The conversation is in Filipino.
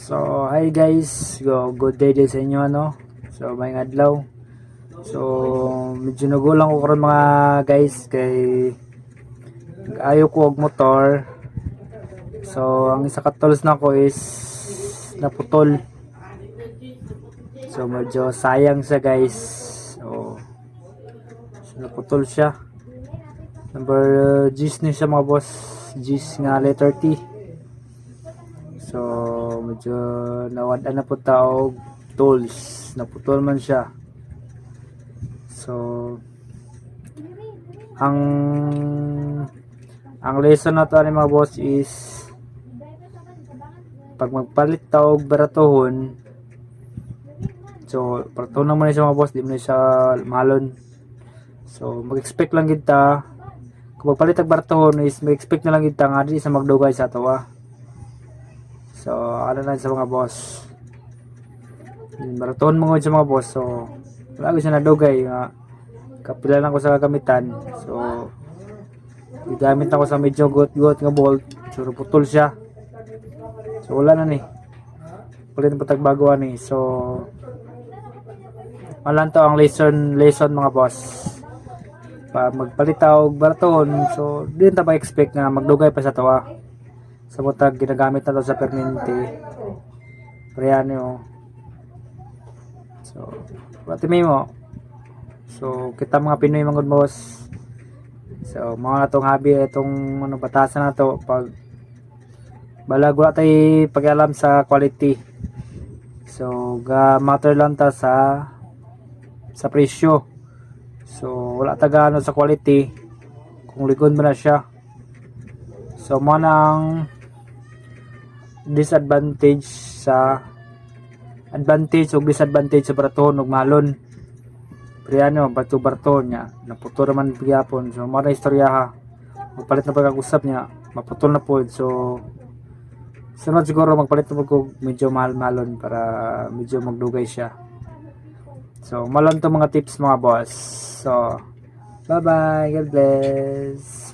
So, hi guys. Good day din sa inyo, ano. So, may adlaw. So, medyo nagulang ko karon mga guys kay ayaw ko og motor. So, ang isa ka tools na ko is naputol. So, medyo sayang siya guys. So naputol siya. Number G's ni siya mga boss. G's nga letter T. So, medyo nawad na po tao tools. Naputol man siya. So, ang lesson na to ani mga boss is pag magpalit tao og baratohon, so baratohon naman siya mga boss, di mo na siya malon. So, mag-expect lang kita kung magpalit og baratohon is mag-expect na lang kita nga di sa magdugay sa tawa. So, ano lang sa mga boss. Baratohon mo sa mga boss. So, wala ko siya nadugay nga kapila lang ko sa gagamitan. So, gamit ako sa medyo gut nga bolt. So, putol siya. So, wala na ni. Palit na patagbaguan ni. So, malan to ang lesson mga boss. Pag magpalit og baratohon, so, di ta ba expect nga magdugay pa sa tawa. Sa butag ginagamit na to sa permanente. Priyan nyo. So, pati mo. So, kita mga Pinoy mga good boss. So, mga na tong hobby, itong ano, batasan na to. Pag balag wala tayo pag-alam sa quality. So, matter lang ta sa presyo. So, wala taga ano sa quality kung likod mo na siya. So, mga nang disadvantage o disadvantage sa baratohon ug malon. Priano barto niya naputol naman gyapon. So mao na istorya ha. Magpalit na pag-usap niya, maputol na po. So sunod siguro magpalit na po medyo mahal-malon para medyo magdugay siya. So malon to mga tips mga boss. So bye bye, God bless.